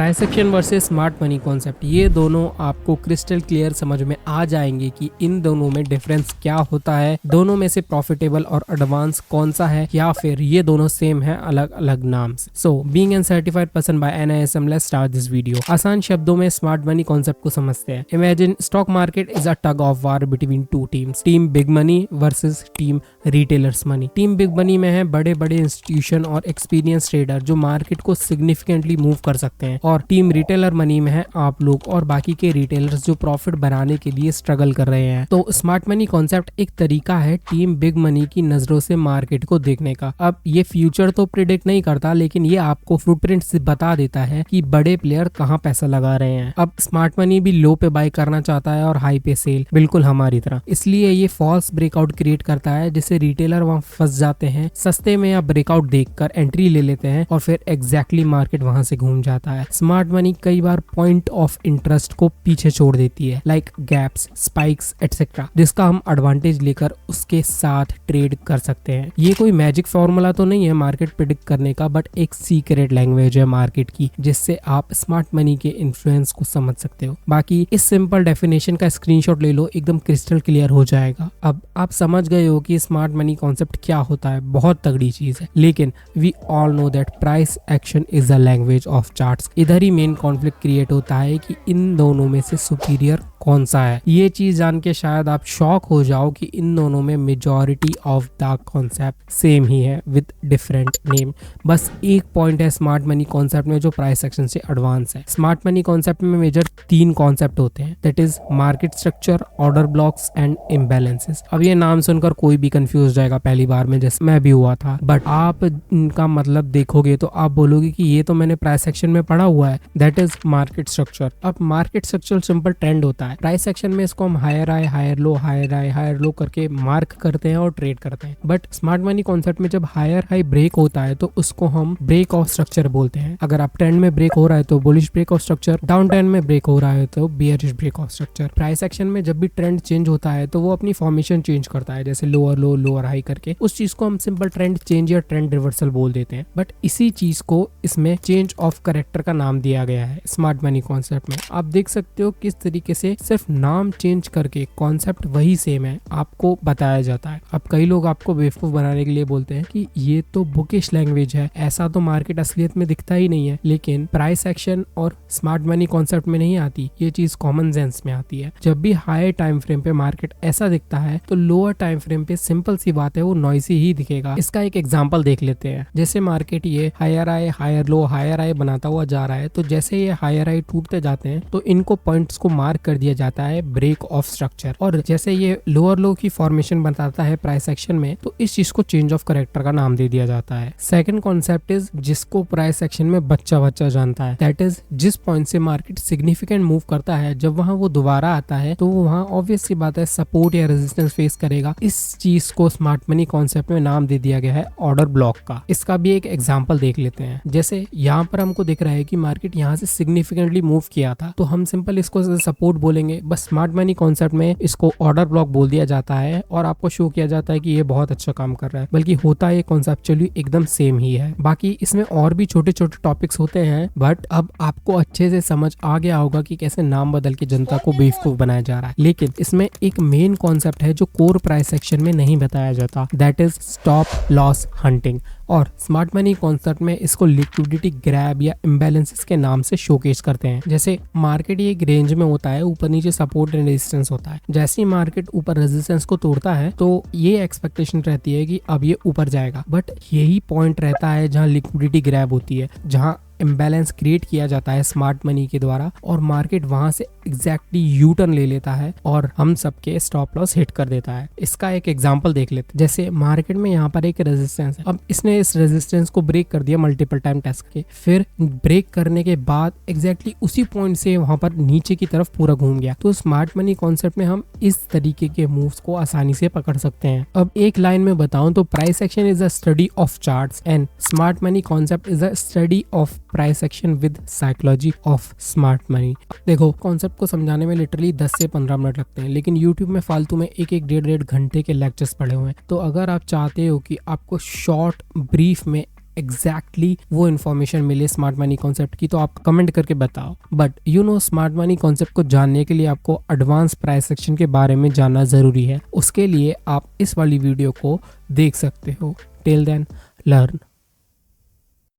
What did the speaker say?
Price action versus smart money concept, ये दोनों आपको क्रिस्टल क्लियर समझ में आ जाएंगे कि इन दोनों में डिफरेंस क्या होता है, दोनों में से प्रॉफिटेबल और एडवांस कौन सा है, या फिर ये दोनों सेम है अलग अलग नाम से। So being an certified person by NISM, let's start this video. आसान शब्दों में स्मार्ट मनी कॉन्सेप्ट को समझते हैं। Imagine stock market is a tug of war between two teams, team big money versus team retailers money. Team big money में है बड़े बड़े इंस्टीट्यूशन और एक्सपीरियंस ट्रेडर जो मार्केट को सिग्निफिकेंटली मूव कर सकते हैं, और टीम रिटेलर मनी में है आप लोग और बाकी के रिटेलर्स जो प्रॉफिट बनाने के लिए स्ट्रगल कर रहे हैं। तो स्मार्ट मनी कॉन्सेप्ट एक तरीका है टीम बिग मनी की नजरों से मार्केट को देखने का। अब ये फ्यूचर तो प्रिडिक्ट नहीं करता, लेकिन ये आपको फुटप्रिंट से बता देता है कि बड़े प्लेयर कहाँ पैसा लगा रहे हैं। अब स्मार्ट मनी भी लो पे बाय करना चाहता है और हाई पे सेल, बिल्कुल हमारी तरह। इसलिए ये फॉल्स ब्रेकआउट क्रिएट करता है, जिससे रिटेलर वहां फंस जाते हैं, सस्ते में या ब्रेकआउट देखकर एंट्री ले लेते हैं और फिर एग्जैक्टली मार्केट वहां से घूम जाता है। स्मार्ट मनी कई बार पॉइंट ऑफ इंटरेस्ट को पीछे छोड़ देती है, लाइक गैप्स, स्पाइक्स एटसेट्रा, जिसका हम एडवांटेज लेकर उसके साथ ट्रेड कर सकते हैं। ये कोई मैजिक फॉर्मूला तो नहीं है मार्केट प्रिडिक्ट करने का, बट एक सीक्रेट लैंग्वेज है मार्केट की, जिससे आप स्मार्ट मनी के इन्फ्लुएंस को समझ सकते हो। बाकी इस सिंपल डेफिनेशन का स्क्रीनशॉट ले लो, एकदम क्रिस्टल क्लियर हो जाएगा। अब आप समझ गए हो कि स्मार्ट मनी कॉन्सेप्ट क्या होता है, बहुत तगड़ी चीज है। लेकिन we all know that price action is a language of charts. इधर ही मेन कॉन्फ्लिक्ट क्रिएट होता है कि इन दोनों में से सुपीरियर कौन सा है। ये चीज जान के शायद आप शॉक हो जाओ कि इन दोनों में majority of the concept same ही है विद डिफरेंट नेम। बस एक पॉइंट है स्मार्ट मनी कॉन्सेप्ट में जो प्राइस एक्शन से एडवांस है। स्मार्ट मनी कॉन्सेप्ट में मेजर 3 कॉन्सेप्ट होते हैं, that is market structure, order blocks and imbalances. अब ये नाम सुनकर कोई भी कंफ्यूज हो जाएगा पहली बार में, जैसे मैं भी हुआ था, बट आप इनका मतलब देखोगे तो आप बोलोगे कि ये तो मैंने प्राइस एक्शन में पढ़ा हुआ है, दैट इज मार्केट स्ट्रक्चर। अब मार्केट स्ट्रक्चर सिंपल ट्रेंड होता है। प्राइस एक्शन में इसको हम higher high higher low higher high higher low करके मार्क करते हैं और ट्रेड करते हैं। बट स्मार्ट मनी कॉन्सेप्ट में जब हायर हाई ब्रेक होता है तो उसको हम ब्रेक ऑफ स्ट्रक्चर बोलते हैं। अगर आप ट्रेंड में ब्रेक हो रहा है तो bullish break of structure, down trend में ब्रेक हो रहा है तो bearish break of structure. Price action में जब भी ट्रेंड चेंज होता है तो वो अपनी फॉर्मेशन चेंज करता है, जैसे लोअर लो लोअर हाई करके। उस चीज को हम सिंपल ट्रेंड चेंज या ट्रेंड रिवर्सल बोल देते हैं। बट इसी चीज को इसमें चेंज ऑफ करेक्टर का नाम दिया गया है स्मार्ट मनी कॉन्सेप्ट में। आप देख सकते हो किस तरीके से सिर्फ नाम चेंज करके कॉन्सेप्ट वही सेम है आपको बताया जाता है। अब कई लोग आपको बेवकूफ बनाने के लिए बोलते हैं कि ये तो बुकिश लैंग्वेज है, ऐसा तो मार्केट असलियत में दिखता ही नहीं है। लेकिन प्राइस एक्शन और स्मार्ट मनी कॉन्सेप्ट में नहीं आती ये चीज, कॉमन सेंस में आती है। जब भी हाई टाइम फ्रेम पे मार्केट ऐसा दिखता है तो लोअर टाइम फ्रेम पे सिंपल सी बात है वो नॉइसी ही दिखेगा। इसका एक एग्जांपल देख लेते हैं। जैसे मार्केट ये हायर आई बनाता हुआ जा रहा है, तो जैसे ये हायर आई टूटते जाते हैं तो इनको पॉइंट्स को मार्क कर दिया जाता है ब्रेक ऑफ स्ट्रक्चर। और जैसे ये लोअर लो की फॉर्मेशन बताता है प्राइस एक्शन में, तो इस चीज को चेंज ऑफ करेक्टर का नाम दे दिया जाता है। सेकंड कॉन्सेप्ट इज जिसको प्राइस एक्शन में बच्चा जानता है, दैट इज जिस पॉइंट से मार्केट सिग्निफिकेंट मूव करता है, जब वहां वो दोबारा आता है तो वो वहां ऑब्वियस सी बात है सपोर्ट या रेजिस्टेंस फेस करेगा। इस चीज को स्मार्ट मनी कॉन्सेप्ट में नाम दे दिया गया है ऑर्डर ब्लॉक का। इसका भी एक एग्जाम्पल देख लेते हैं। जैसे यहाँ पर हमको दिख रहा है कि मार्केट यहाँ से सिग्निफिकेंटली मूव किया था, तो हम सिंपल इसको सपोर्ट बोलेंगे। बस स्मार्ट मनी कॉन्सेप्ट में इसको ऑर्डर ब्लॉक बोल दिया जाता है और आपको शो किया जाता है कि ये बहुत अच्छा काम कर रहा है, बल्कि होता है कॉन्सेप्चुअली एकदम सेम ही है। बाकी इसमें और भी छोटे छोटे टॉपिक्स होते हैं, बट अब आपको अच्छे से समझ आ गया होगा कि कैसे नाम बदल के जनता को बेवकूफ बनाया जा रहा है। लेकिन इसमें एक मेन कॉन्सेप्ट है जो कोर प्राइस सेक्शन में नहीं बताया जाता, that is stop loss hunting. और स्मार्ट मनी कॉन्सेप्ट में इसको लिक्विडिटी ग्रैब या इम्बैलेंसेस के नाम से शोकेस करते हैं। जैसे मार्केट ये एक रेंज में होता है, ऊपर नीचे सपोर्ट एंड रेजिस्टेंस होता है। जैसे ही मार्केट ऊपर रेजिस्टेंस को तोड़ता है तो ये एक्सपेक्टेशन रहती है कि अब ये ऊपर जाएगा, बट यही पॉइंट रहता है जहाँ लिक्विडिटी ग्रैब होती है, जहाँ इम्बैलेंस क्रिएट किया जाता है स्मार्ट मनी के द्वारा, और मार्केट वहां से एग्जैक्टली यू टर्न ले लेता है और हम सबके स्टॉप लॉस हिट कर देता है। इसका एक एग्जांपल देख लेते हैं। जैसे मार्केट में यहाँ पर एक रेजिस्टेंस है, अब इसने इस रेजिस्टेंस को ब्रेक कर दिया मल्टीपल टाइम टेस्ट के, फिर ब्रेक करने के बाद एग्जैक्टली उसी पॉइंट से वहां पर नीचे की तरफ पूरा घूम गया। तो स्मार्ट मनी कॉन्सेप्ट में हम इस तरीके के मूव्स को आसानी से पकड़ सकते हैं। अब एक लाइन में बताऊं तो price action is a study of charts and smart money concept is a study of price action with psychology of smart money. देखो, कॉन्सेप्ट को समझाने में लिटरली 10 से 15 मिनट लगते हैं, लेकिन यूट्यूब में फालतू में एक डेढ़ घंटे के लेक्चर्स पड़े हुए हैं। तो अगर आप चाहते हो कि आपको शॉर्ट ब्रीफ में एग्जैक्टली वो इन्फॉर्मेशन मिले स्मार्ट मनी कॉन्सेप्ट की, तो आप कमेंट करके बताओ। बट स्मार्ट मनी कॉन्सेप्ट को जानने के लिए आपको एडवांस प्राइस सेक्शन के बारे में जानना जरूरी है। उसके लिए आप इस वाली वीडियो को देख सकते हो। Till then learn.